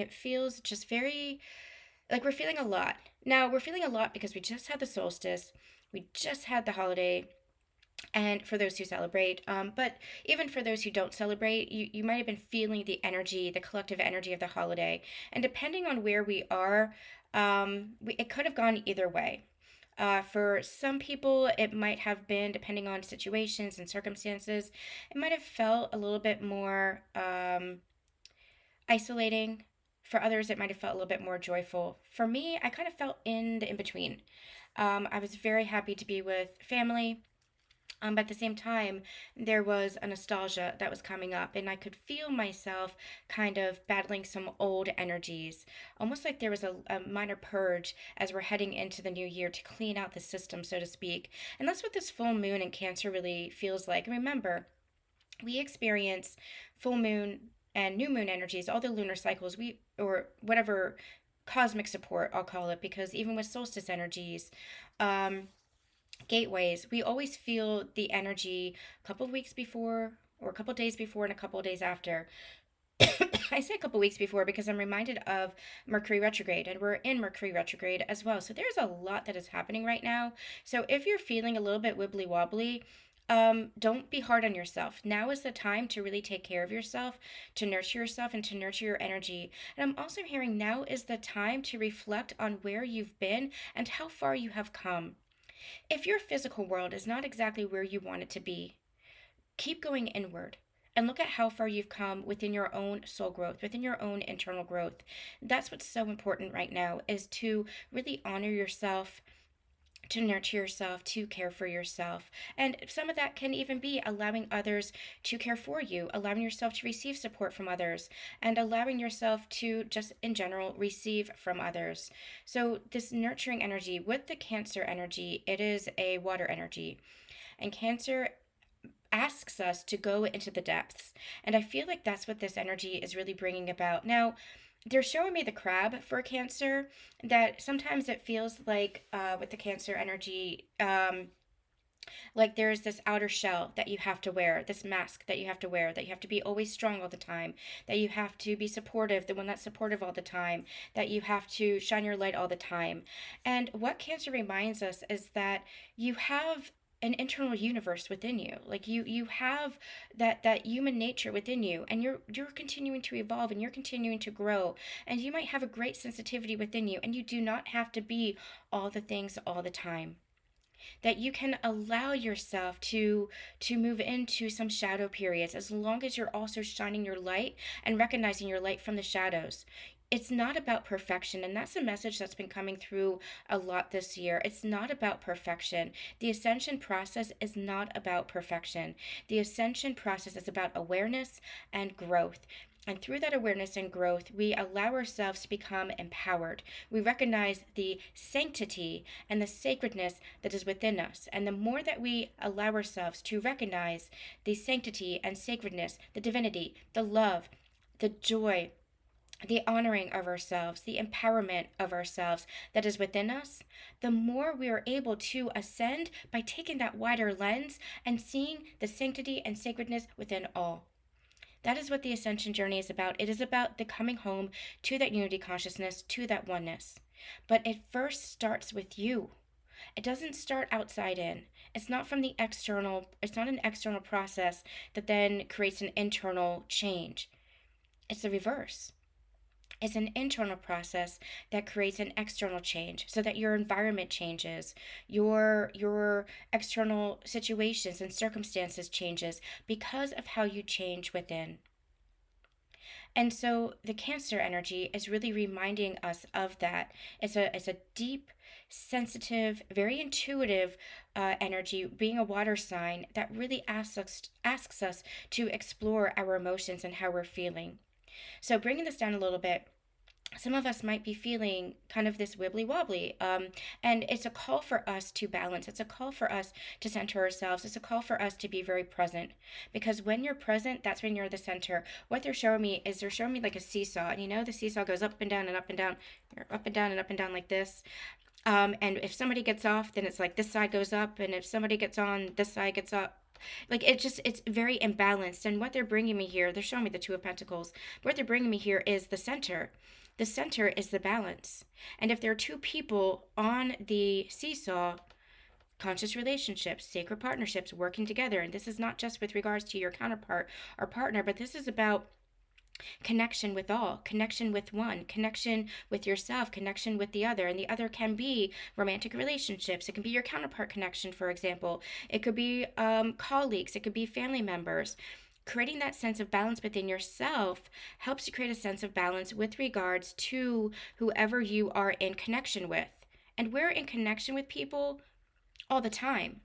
it feels just very like we're feeling a lot. Now, we're feeling a lot because we just had the solstice, we just had the holiday, and for those who celebrate, but even for those who don't celebrate, you might have been feeling the energy, the collective energy of the holiday. And depending on where we are, it could have gone either way. For some people, it might have been, depending on situations and circumstances, it might have felt a little bit more isolating. For others, it might have felt a little bit more joyful. For me, I kind of felt in the in between. I was very happy to be with family. But at the same time, there was a nostalgia that was coming up, and I could feel myself kind of battling some old energies, almost like there was a minor purge as we're heading into the new year to clean out the system, so to speak. And that's what this full moon in Cancer really feels like. And remember, we experience full moon and new moon energies, all the lunar cycles, or whatever cosmic support I'll call it, because even with solstice energies, um, gateways, we always feel the energy a couple of weeks before, or a couple of days before, and a couple of days after. I say a couple weeks before because I'm reminded of Mercury retrograde, and we're in Mercury retrograde as well. So there's a lot that is happening right now. So if you're feeling a little bit wibbly wobbly, don't be hard on yourself. Now is the time to really take care of yourself, and to nurture your energy. And I'm also hearing now is the time to reflect on where you've been and how far you have come. If your physical world is not exactly where you want it to be, keep going inward and look at how far you've come within your own soul growth, within your own internal growth. That's what's so important right now, is to really honor yourself, to nurture yourself, to care for yourself. And some of that can even be allowing others to care for you, allowing yourself to receive support from others, and allowing yourself to just in general receive from others. So, this nurturing energy with the Cancer energy, it is a water energy. And Cancer asks us to go into the depths. And I feel like that's what this energy is really bringing about. Now, they're showing me the crab for Cancer, that sometimes it feels like with the Cancer energy, like there's this outer shell that you have to wear, this mask that you have to wear, that you have to be always strong all the time, that you have to be supportive, the one that's supportive all the time, that you have to shine your light all the time. And what Cancer reminds us is that you have an internal universe within you, like you have that human nature within you, and you're continuing to evolve, and you're continuing to grow, and you might have a great sensitivity within you, and you do not have to be all the things all the time. That you can allow yourself to move into some shadow periods, as long as you're also shining your light and recognizing your light from the shadows. It's not about perfection, and that's a message that's been coming through a lot this year. It's not about perfection. The ascension process is not about perfection. The ascension process is about awareness and growth. And through that awareness and growth, we allow ourselves to become empowered. We recognize the sanctity and the sacredness that is within us. And the more that we allow ourselves to recognize the sanctity and sacredness, the divinity, the love, the joy, the honoring of ourselves, the empowerment of ourselves that is within us, the more we are able to ascend by taking that wider lens and seeing the sanctity and sacredness within all. That is what the ascension journey is about. It is about the coming home to that unity consciousness, to that oneness. But it first starts with you. It doesn't start outside in. It's not from the external, it's not an external process that then creates an internal change. It's the reverse. It's an internal process that creates an external change, so that your environment changes, your external situations and circumstances changes because of how you change within. And so the Cancer energy is really reminding us of that. It's a deep, sensitive, very intuitive energy, being a water sign that really asks us to explore our emotions and how we're feeling. So, bringing this down a little bit, some of us might be feeling kind of this wibbly wobbly. And it's a call for us to balance. It's a call for us to center ourselves. It's a call for us to be very present. Because when you're present, that's when you're the center. What they're showing me is they're showing me like a seesaw. And you know, the seesaw goes up and down and up and down, or up and down and up and down like this. And if somebody gets off, then it's like this side goes up. And if somebody gets on, this side gets up, Like it's very imbalanced. And what they're bringing me here, they're showing me the Two of Pentacles. What they're bringing me here is the center. The center is the balance. And if there are two people on the seesaw, conscious relationships, sacred partnerships, working together, and this is not just with regards to your counterpart or partner, but this is about connection with all, connection with one, connection with yourself, connection with the other. And the other can be romantic relationships. It can be your counterpart connection, for example. It could be colleagues. It could be family members. Creating that sense of balance within yourself helps you create a sense of balance with regards to whoever you are in connection with. And we're in connection with people all the time.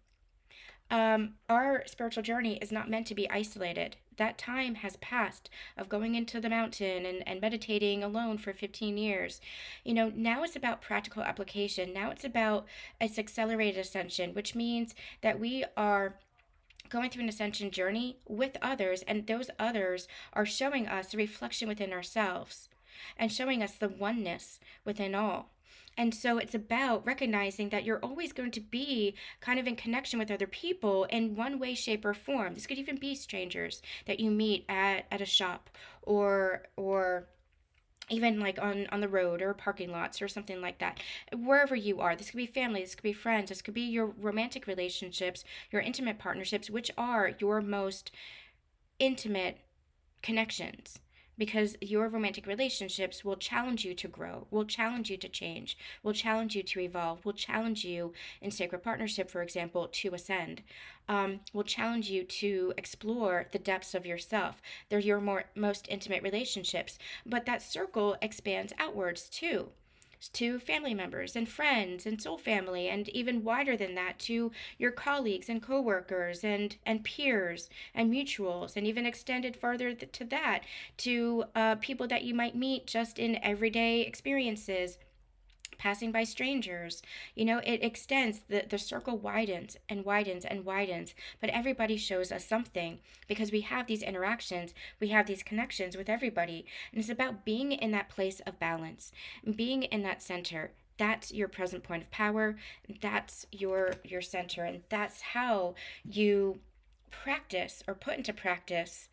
Our spiritual journey is not meant to be isolated. That time has passed of going into the mountain and meditating alone for 15 years. Now it's about practical application. Now it's about its accelerated ascension, which means that we are going through an ascension journey with others, and those others are showing us the reflection within ourselves and showing us the oneness within all. And so it's about recognizing that you're always going to be kind of in connection with other people in one way, shape, or form. This could even be strangers that you meet at a shop or even like on the road or parking lots or something like that. Wherever you are, this could be family, this could be friends, this could be your romantic relationships, your intimate partnerships, which are your most intimate connections, because your romantic relationships will challenge you to grow, will challenge you to change, will challenge you to evolve, will challenge you in sacred partnership, for example, to ascend, will challenge you to explore the depths of yourself. They're your most intimate relationships, but that circle expands outwards too, to family members and friends and soul family, and even wider than that, to your colleagues and coworkers and peers and mutuals, and even extended further to that, to people that you might meet just in everyday experiences, passing by strangers. It extends, the circle widens and widens and widens, but everybody shows us something because we have these interactions, we have these connections with everybody. And it's about being in that place of balance, being in that center. That's your present point of power. That's your center, and that's how you practice or put into practice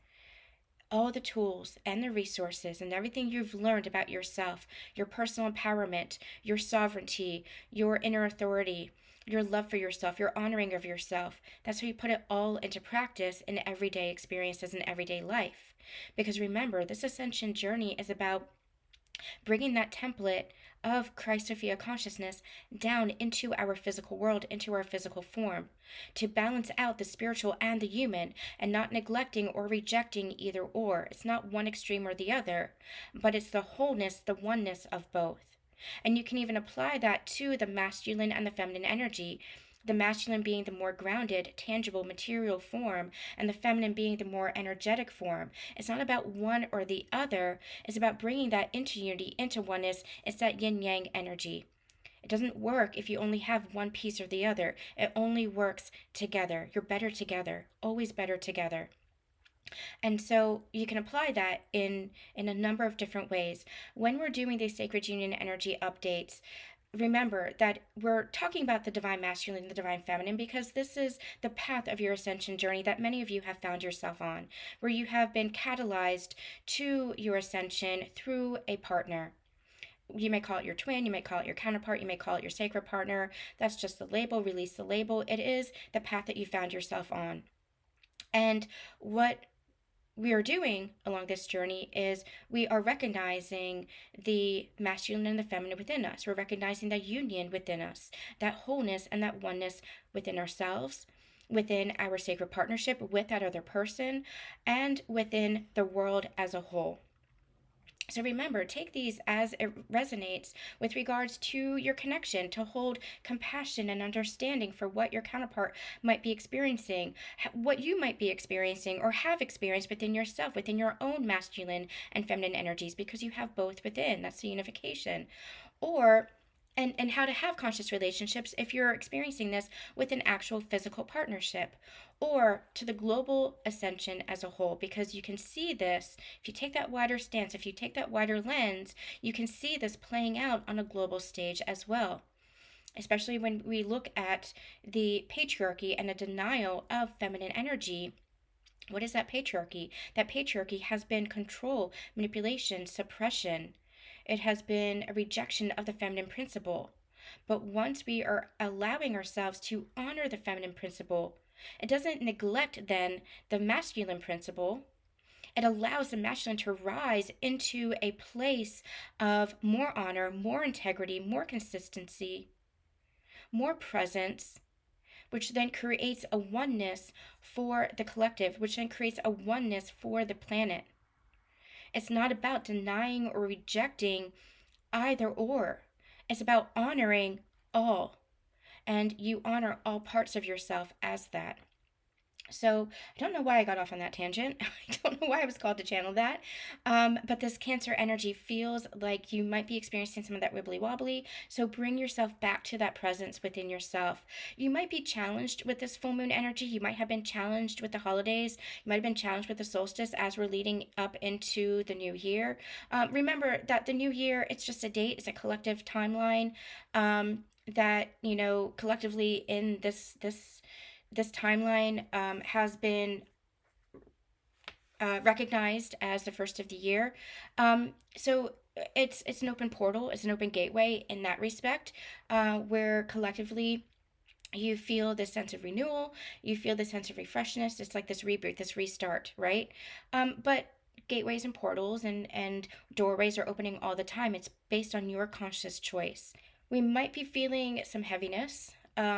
all the tools and the resources and everything you've learned about yourself, your personal empowerment, your sovereignty, your inner authority, your love for yourself, your honoring of yourself. That's how you put it all into practice in everyday experiences in everyday life. Because remember, this ascension journey is about bringing that template of Christ Sophia consciousness down into our physical world, into our physical form, to balance out the spiritual and the human, and not neglecting or rejecting either or. It's not one extreme or the other, but it's the wholeness, the oneness of both. And you can even apply that to the masculine and the feminine energy. The masculine being the more grounded, tangible, material form, and the feminine being the more energetic form. It's not about one or the other. It's about bringing that into unity, into oneness. It's that yin-yang energy. It doesn't work if you only have one piece or the other. It only works together. You're better together, always better together. And so you can apply that in a number of different ways. When we're doing these sacred union energy updates, remember that we're talking about the divine masculine and the divine feminine because this is the path of your ascension journey that many of you have found yourself on, where you have been catalyzed to your ascension through a partner. You may call it your twin, you may call it your counterpart, you may call it your sacred partner. That's just the label. Release the label. It is the path that you found yourself on. And what we are doing along this journey is we are recognizing the masculine and the feminine within us. We're recognizing that union within us, that wholeness and that oneness within ourselves, within our sacred partnership with that other person, and within the world as a whole. So remember, take these as it resonates with regards to your connection, to hold compassion and understanding for what your counterpart might be experiencing, what you might be experiencing or have experienced within yourself, within your own masculine and feminine energies, because you have both within. That's the unification. Or and how to have conscious relationships if you're experiencing this with an actual physical partnership, or to the global ascension as a whole, because you can see this, if you take that wider stance, if you take that wider lens, you can see this playing out on a global stage as well. especially when we look at the patriarchy and a denial of feminine energy. What is that patriarchy? That patriarchy has been control, manipulation, suppression. It has been a rejection of the feminine principle. But once we are allowing ourselves to honor the feminine principle, it doesn't neglect then the masculine principle. It allows the masculine to rise into a place of more honor, more integrity, more consistency, more presence, which then creates a oneness for the collective, which then creates a oneness for the planet. It's not about denying or rejecting either or, it's about honoring all. And you honor all parts of yourself as that. So I don't know why I got off on that tangent. I don't know why I was called to channel that. But this Cancer energy feels like you might be experiencing some of that wibbly wobbly. So bring yourself back to that presence within yourself. You might be challenged with this full moon energy. You might have been challenged with the holidays. You might have been challenged with the solstice as we're leading up into the new year. Remember that the new year, it's just a date. It's a collective timeline. That, you know, collectively in this timeline has been recognized as the first of the year. So it's an open portal, it's an open gateway in that respect, where collectively you feel this sense of renewal, you feel this sense of refreshness. It's like this reboot, this restart, right? But gateways and portals and doorways are opening all the time. It's based on your conscious choice. We might be feeling some heaviness.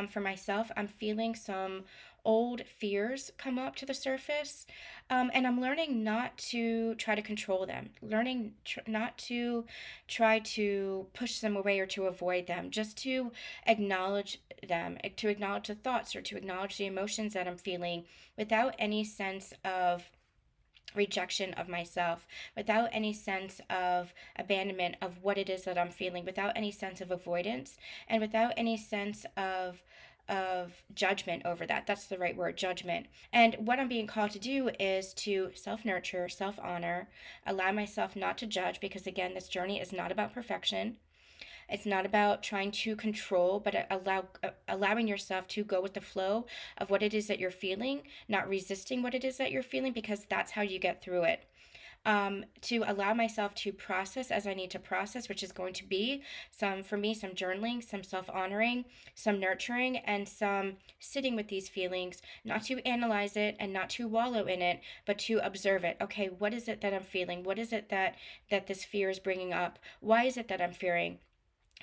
For myself, I'm feeling some old fears come up to the surface, and I'm learning not to try to control them, learning not to try to push them away or to avoid them, just to acknowledge them, to acknowledge the thoughts or to acknowledge the emotions that I'm feeling without any sense of rejection of myself, without any sense of abandonment of what it is that I'm feeling, without any sense of avoidance, and without any sense of judgment over that. That's the right word, judgment. And what I'm being called to do is to self-nurture, self-honor, allow myself not to judge, because again, this journey is not about perfection. It's not about trying to control, but allowing yourself to go with the flow of what it is that you're feeling, not resisting what it is that you're feeling, because that's how you get through it. To allow myself to process as I need to process, which is going to be for me, some journaling, some self-honoring, some nurturing, and some sitting with these feelings, not to analyze it and not to wallow in it, but to observe it. Okay, what is it that I'm feeling? What is it that this fear is bringing up? Why is it that I'm fearing?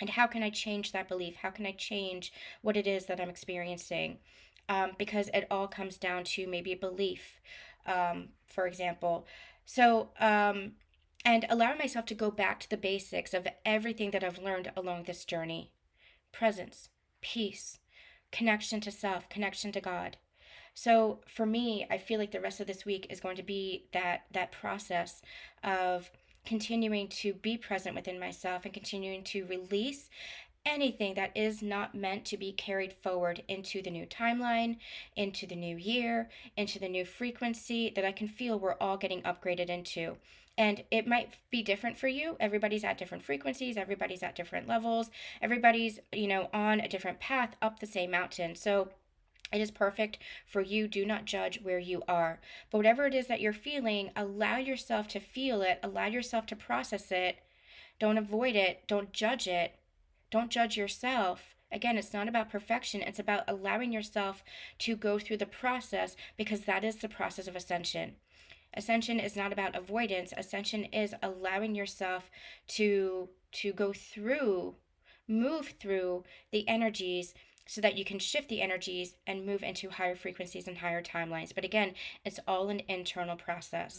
And how can I change that belief? How can I change what it is that I'm experiencing? Because it all comes down to maybe a belief, for example. So, and allowing myself to go back to the basics of everything that I've learned along this journey: presence, peace, connection to self, connection to God. So for me, I feel like the rest of this week is going to be that process of continuing to be present within myself and continuing to release anything that is not meant to be carried forward into the new timeline, into the new year, into the new frequency that I can feel we're all getting upgraded into. And it might be different for you. Everybody's at different frequencies, everybody's at different levels, everybody's, on a different path up the same mountain. So it is perfect for you. Do not judge where you are. But whatever it is that you're feeling, allow yourself to feel it, allow yourself to process it. Don't avoid it, don't judge it. Don't judge yourself. Again, it's not about perfection. It's about allowing yourself to go through the process, because that is the process of ascension. Ascension is not about avoidance. Ascension is allowing yourself to go through, move through the energies so that you can shift the energies and move into higher frequencies and higher timelines. But again, it's all an internal process.